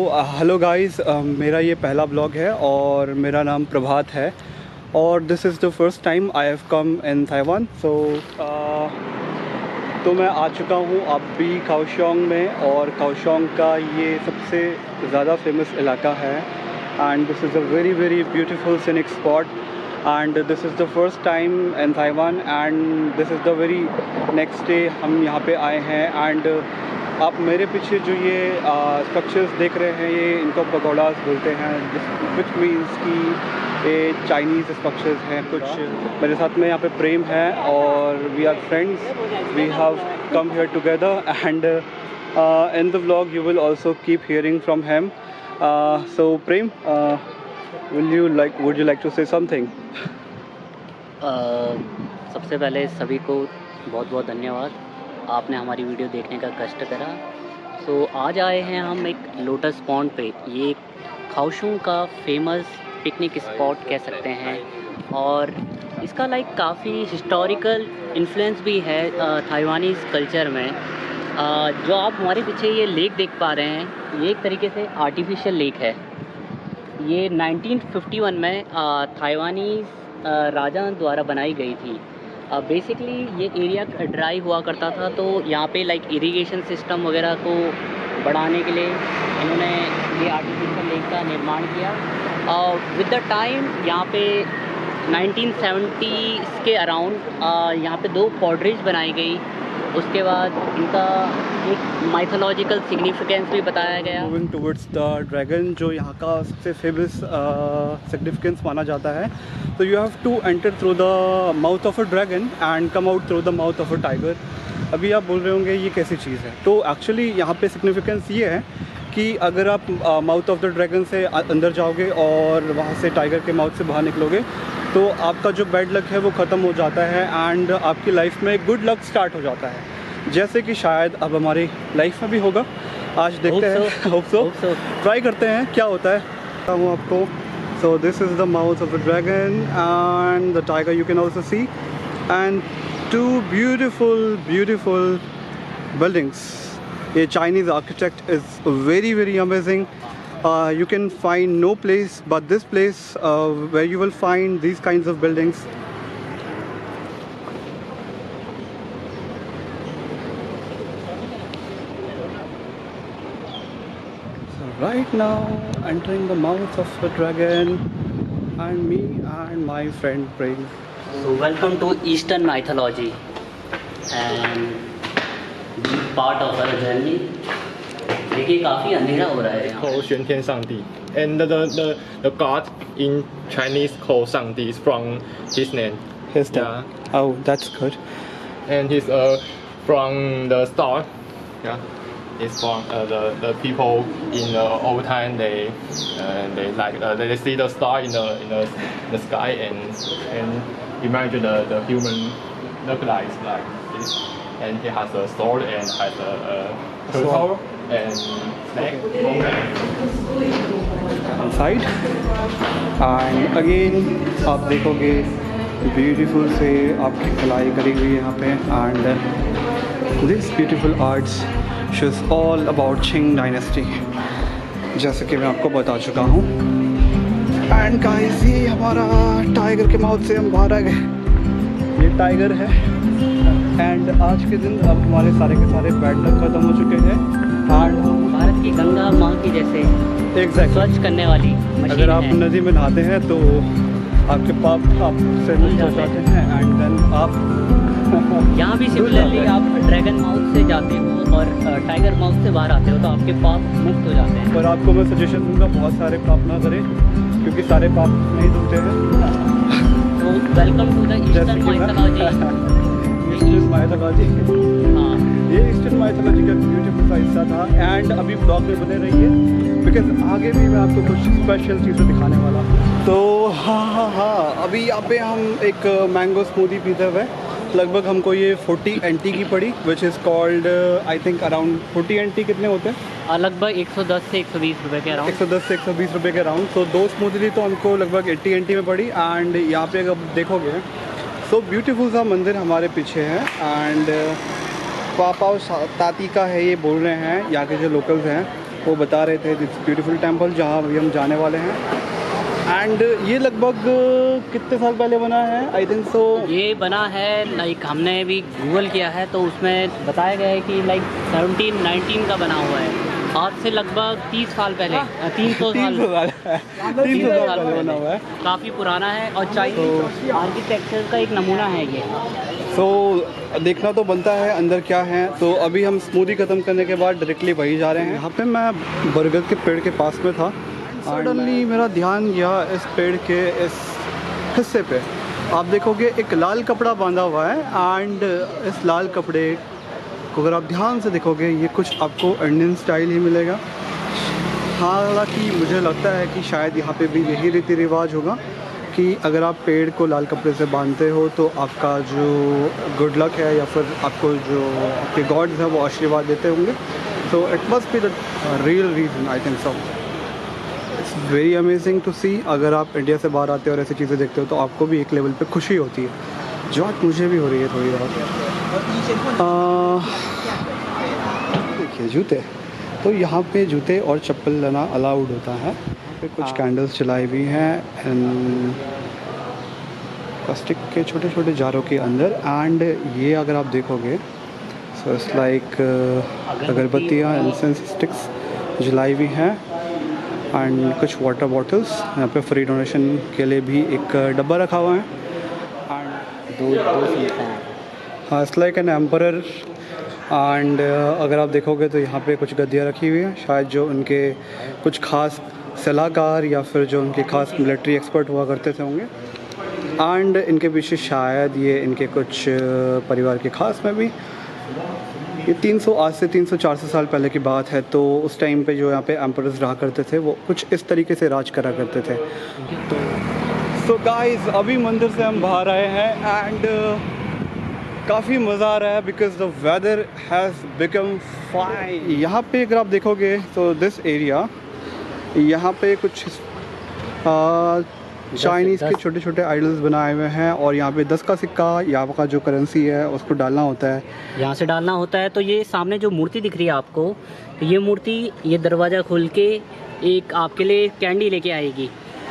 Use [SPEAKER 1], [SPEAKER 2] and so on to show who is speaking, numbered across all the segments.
[SPEAKER 1] Hello guys, मेरा ये पहला ब्लॉग है और मेरा नाम प्रभात है और this is the first time I have come in Taiwan. तो मैं आ चुका हूँ अभी काओशियोंग में और काओशियोंग का ये सबसे ज़्यादा फेमस इलाका है and this is a very very beautiful scenic spot and this is the first time in Taiwan and this is the very next day हम यहाँ पे आए हैं। एंड आप मेरे पीछे जो ये स्ट्रक्चर्स देख रहे हैं ये इनको पगोडास बोलते हैं, विच मीन्स कि ये चाइनीज़ स्ट्रक्चर्स हैं कुछ। मेरे साथ में यहाँ पे प्रेम है और we are friends, we have come here together and in the vlog you will also keep hearing from him. So Prem, would you like to say something?
[SPEAKER 2] सबसे पहले सभी को बहुत बहुत धन्यवाद, आपने हमारी वीडियो देखने का कष्ट करा। सो आज आए हैं हम एक लोटस पॉन्ड पे। ये काओशियोंग का फेमस पिकनिक स्पॉट कह सकते हैं और इसका लाइक काफ़ी हिस्टोरिकल इन्फ्लुएंस भी है ताइवानीज़ कल्चर में। जो आप हमारे पीछे ये लेक देख पा रहे हैं ये एक तरीके से आर्टिफिशियल लेक है। ये 1951 में ताइवानीज़ राजा द्वारा बनाई गई थी। बेसिकली ये एरिया ड्राई हुआ करता था तो यहाँ पे लाइक इरिगेशन सिस्टम वगैरह को बढ़ाने के लिए इन्होंने ये आर्टिफिशियल लेक का निर्माण किया। विद द टाइम यहाँ पे 1970s के अराउंड यहाँ पे 2 पॉडरीज बनाई गई। उसके बाद इनका एक माइथोलॉजिकल सिग्निफिकेंस भी बताया गया।
[SPEAKER 1] मूविंग टुवर्ड्स द ड्रैगन जो यहाँ का सबसे फेमस सिग्निफिकेंस माना जाता है, तो you have to enter through the mouth of a dragon and come out through the mouth of a tiger. अभी आप बोल रहे होंगे ये कैसी चीज़ है, तो एक्चुअली यहाँ पे सिग्निफिकेंस ये है कि अगर आप माउथ ऑफ द ड्रैगन से अंदर जाओगे और वहाँ से टाइगर के माउथ से बाहर निकलोगे तो आपका जो बैड लक है वो ख़त्म हो जाता है एंड आपकी लाइफ में गुड लक स्टार्ट हो जाता है, जैसे कि शायद अब हमारी लाइफ में भी होगा। आज देखते हैं, होप सो ट्राई करते हैं क्या होता है। बताऊँ आपको, so this is the mouth of the dragon and the tiger you can also see and 2 beautiful buildings. ये Chinese architect is very very amazing. You can find no place but this place where you will find these kinds of buildings. So right now entering the mouth of the dragon and me and my friend Prem.
[SPEAKER 2] So welcome to Eastern mythology and deep part of our journey. देखिए काफ़ी अंधेरा हो रहा है यहाँ।
[SPEAKER 3] Called 玄天上帝, and the god in Chinese called 上帝 is from his name.
[SPEAKER 1] His name.
[SPEAKER 3] Yeah.
[SPEAKER 1] Oh, that's good.
[SPEAKER 3] And he's from the star. Yeah. It's from the people in the old time. They like they see the star in the sky and imagine the human look like this. And he has a sword and has a turtle and snake.
[SPEAKER 1] Inside and again आप देखोगे beautiful से आपकी कलाई करी हुई है यहाँ पे and this beautiful arts shows all about Qing dynasty, जैसे कि मैं आपको बता चुका हूँ। एंड गाइस ये हमारा टाइगर के माउथ से हम बाहर आ गए, ये टाइगर है एंड आज के दिन अब हमारे सारे के सारे बैड लक खत्म हो चुके हैं एंड
[SPEAKER 2] भारत की गंगा माँ की जैसे
[SPEAKER 1] एग्जैक्ट
[SPEAKER 2] स्वच्छ करने वाली मशीन
[SPEAKER 1] अगर आप
[SPEAKER 2] है।
[SPEAKER 1] नदी में नहाते हैं तो आपके पाप आपसे मुक्त हो जाते हैं एंड देन आप
[SPEAKER 2] यहाँ भी सिमिलरली आप ड्रैगन माउथ से जाते हो और टाइगर माउथ से बाहर आते हो तो आपके पाप मुक्त हो जाते हैं।
[SPEAKER 1] पर आपको मैं सजेशन दूंगा बहुत सारे पाप ना करें क्योंकि सारे पाप नहीं धुलते हैं।
[SPEAKER 2] तो welcome to the eastern mythology.
[SPEAKER 1] Eastern mythology,
[SPEAKER 2] हाँ,
[SPEAKER 1] ये ईस्टर्न माइथोलॉजी का ब्यूटीफुल सा हिस्सा था एंड अभी ब्लॉग में बने रहिए बिकॉज आगे भी मैं आपको कुछ स्पेशल चीज़ें दिखाने वाला हूँ। तो हाँ, अभी यहाँ पे हम एक मैंगो स्मूदी पीते हुए लगभग हमको ये 40 NT की पड़ी which is called I think around 40 NT कितने होते हैं?
[SPEAKER 2] लगभग 110 से 120 रुपये के अराउंड।
[SPEAKER 1] 110 से 120 रुपये के अराउंड। तो 2 स्मूदी तो हमको लगभग 80 NT में पड़ी एंड यहाँ पे अगर देखोगे सो ब्यूटीफुल सा मंदिर हमारे पीछे है एंड पापा और ताती का है ये बोल रहे हैं यहाँ के जो लोकल्स हैं वो बता रहे थे दिस ब्यूटीफुल टेम्पल जहाँ अभी हम जाने वाले हैं। एंड ये लगभग कितने साल पहले बना है? आई थिंक सो
[SPEAKER 2] ये बना है लाइक हमने अभी गूगल किया है तो उसमें बताया गया है कि लाइक 1719 का बना हुआ है। आज से लगभग 30 साल पहले 300 साल
[SPEAKER 1] पहले बना हुआ है।
[SPEAKER 2] काफ़ी पुराना है और चाइनीज आर्किटेक्चर का एक नमूना है ये।
[SPEAKER 1] तो देखना तो बनता है अंदर क्या है। तो अभी हम स्मूदी ख़त्म करने के बाद डायरेक्टली वही जा रहे हैं। यहाँ पे मैं बरगद के पेड़ के पास में था, सडनली मेरा ध्यान गया इस पेड़ के इस हिस्से पे। आप देखोगे एक लाल कपड़ा बांधा हुआ है एंड इस लाल कपड़े को अगर आप ध्यान से देखोगे ये कुछ आपको इंडियन स्टाइल ही मिलेगा। हालांकि मुझे लगता है कि शायद यहाँ पे भी यही रीति रिवाज होगा कि अगर आप पेड़ को लाल कपड़े से बांधते हो तो आपका जो गुड लक है या फिर आपको जो आपके गॉड्स हैं वो आशीर्वाद देते होंगे। तो it must be the real reason, I think so. It's very amazing to see. अगर आप इंडिया से बाहर आते हो और ऐसी चीज़ें देखते हो तो आपको भी एक लेवल पे खुशी होती है, जो आज मुझे भी हो रही है थोड़ी बहुत। देखिए जूते, तो यहाँ पे जूते और चप्पल लेना अलाउड होता है। यहाँ पे कुछ कैंडल्स जलाई हुई हैं एंड प्लास्टिक के छोटे छोटे जारों के अंदर। एंड ये अगर आप देखोगे सो इट्स लाइक अगरबत्तियाँ, इंसेंस स्टिक्स जलाई हुई हैं एंड कुछ वाटर बॉटल्स। यहाँ पे फ्री डोनेशन के लिए भी एक डब्बा रखा हुआ है। एंड
[SPEAKER 2] दो
[SPEAKER 1] हाँ, it's like an emperor. And अगर आप देखोगे तो यहाँ पे कुछ गद्दियाँ रखी हुई हैं, शायद जो उनके कुछ खास सलाहकार या फिर जो उनके खास मिलिट्री एक्सपर्ट हुआ करते थे होंगे। एंड इनके पीछे शायद ये इनके कुछ परिवार के खास में भी। ये 300 आज से 300-400 साल पहले की बात है। तो उस टाइम पे जो यहाँ पे एम्परर्स रहा करते थे वो कुछ इस तरीके से राज करा करते थे। तो गाइस अभी मंदिर से हम बाहर आए हैं एंड काफ़ी मज़ा आ रहा है because the weather has become fine. यहाँ पे अगर आप देखोगे तो दिस एरिया, यहाँ पे कुछ चाइनीज़ के छोटे छोटे आइडल्स बनाए हुए हैं और यहाँ पे 10 का सिक्का, यहाँ का जो करेंसी है उसको डालना होता है,
[SPEAKER 2] यहाँ से डालना होता है। तो ये सामने जो मूर्ति दिख रही है आपको, ये मूर्ति ये दरवाज़ा खोल के एक आपके लिए कैंडी लेके आएगी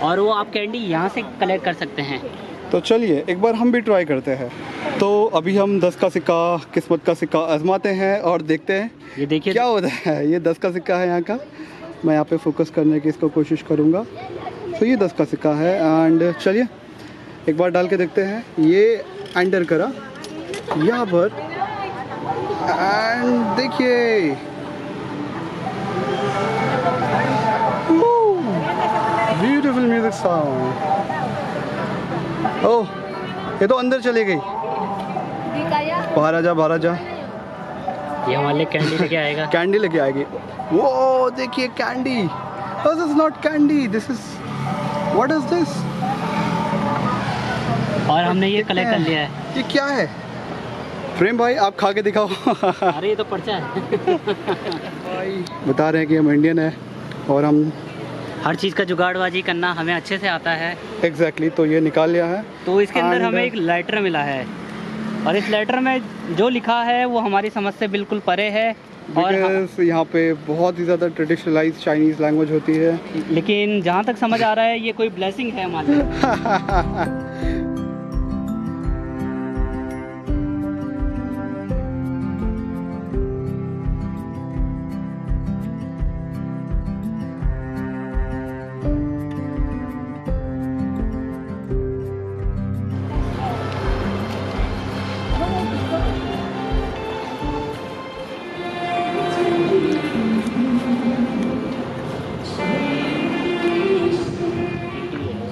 [SPEAKER 2] और वो आप कैंडी यहाँ से कलेक्ट कर सकते हैं।
[SPEAKER 1] तो चलिए एक बार हम भी ट्राई करते हैं। तो अभी हम 10 का सिक्का, किस्मत का सिक्का आजमाते हैं और देखते हैं
[SPEAKER 2] ये देखिए
[SPEAKER 1] क्या होता है। ये 10 का सिक्का है यहाँ का। मैं यहाँ पे फोकस करने की इसको कोशिश करूँगा। तो ये 10 का सिक्का है एंड चलिए एक बार डाल के देखते हैं। ये एंटर करा यहाँ पर एंड देखिए ब्यूटीफुल म्यूजिक साउंड। ओह, ये तो अंदर चली गई। बाहर आ जा, बाहर आ जा।
[SPEAKER 2] ये हमारे लिए कैंडी लेके आएगा।
[SPEAKER 1] कैंडी लेके आएगी। वो देखिए candy. This is not candy, this is what is this?
[SPEAKER 2] और हमने ये कलेक्ट कर लिया है।
[SPEAKER 1] ये क्या है? प्रेम भाई आप खा के दिखाओ।
[SPEAKER 2] अरे ये तो पर्चा है।
[SPEAKER 1] भाई बता रहे हैं कि हम इंडियन है और हम
[SPEAKER 2] हर चीज़ का जुगाड़बाजी करना हमें अच्छे से आता है।
[SPEAKER 1] एग्जैक्टली तो ये निकाल लिया है।
[SPEAKER 2] तो इसके अंदर हमें एक लेटर मिला है और इस लेटर में जो लिखा है वो हमारी समझ से बिल्कुल परे है। और
[SPEAKER 1] यहाँ पे बहुत ही ज़्यादा ट्रेडिशनलाइज चाइनीज़ लैंग्वेज होती है,
[SPEAKER 2] लेकिन जहाँ तक समझ आ रहा है ये कोई ब्लेसिंग है हमारे लिए।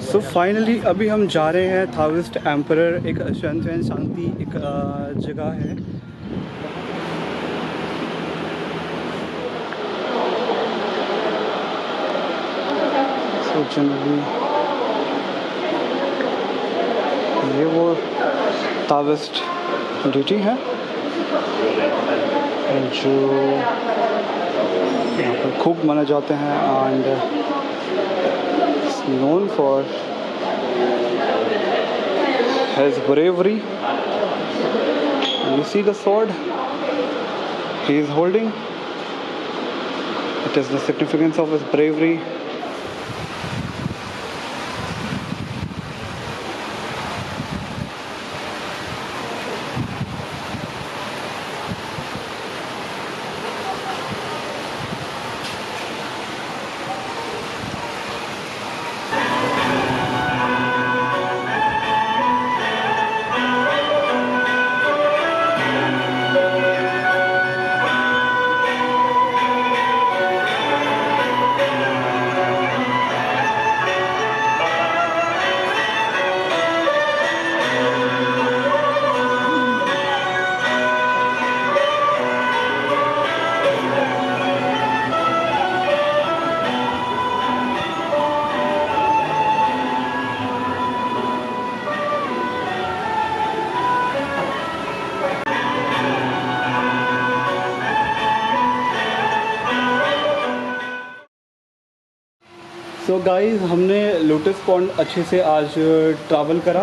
[SPEAKER 1] सो फाइनली अभी हम जा रहे हैं थाओइस्ट एम्परर, एक शनचैन शांति एक जगह है। सो जनरली ये वो ताओइस्ट डिटी है जो यहाँ पर खूब माने जाते हैं and known for his bravery. You see the sword he is holding. It is the significance of his bravery. So guys, हमने लोटस पॉन्ड अच्छे से आज ट्रैवल करा,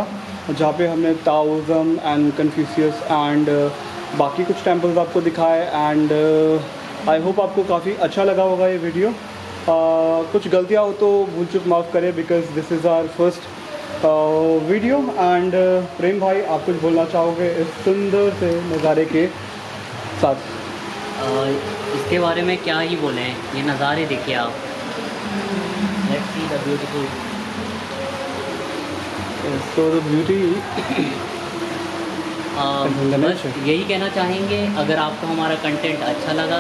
[SPEAKER 1] जहाँ पे हमने ताओज़म एंड कन्फ्यूशियस एंड बाकी कुछ टेम्पल्स आपको दिखाए। एंड आई होप आपको काफ़ी अच्छा लगा होगा ये वीडियो। कुछ गलतियाँ हो तो भूल चूक माफ़ करें, because this is our first video. And Prem भाई, आप कुछ बोलना चाहोगे इस सुंदर से नज़ारे के साथ?
[SPEAKER 2] इसके बारे में क्या ही बोलें, ये नज़ारे देखिए आप। Let's see the beautiful.
[SPEAKER 1] So the beauty
[SPEAKER 2] बस यही कहना चाहेंगे, अगर आपको हमारा कंटेंट अच्छा लगा,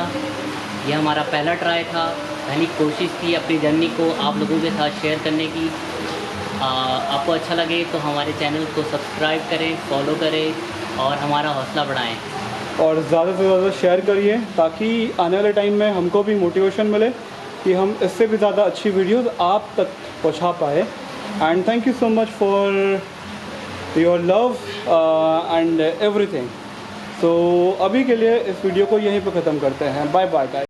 [SPEAKER 2] ये हमारा पहला ट्राई था, पहली कोशिश थी अपनी जर्नी को आप लोगों के साथ शेयर करने की। आपको अच्छा लगे तो हमारे चैनल को सब्सक्राइब करें, फॉलो करें और हमारा हौसला बढ़ाएं।
[SPEAKER 1] और ज़्यादा से ज़्यादा शेयर करिए, ताकि आने वाले टाइम में हमको भी मोटिवेशन मिले कि हम इससे भी ज़्यादा अच्छी वीडियोस आप तक पहुंचा पाए। And thank you so much for your love and everything. So अभी के लिए इस वीडियो को यहीं पे ख़त्म करते हैं। Bye bye guys.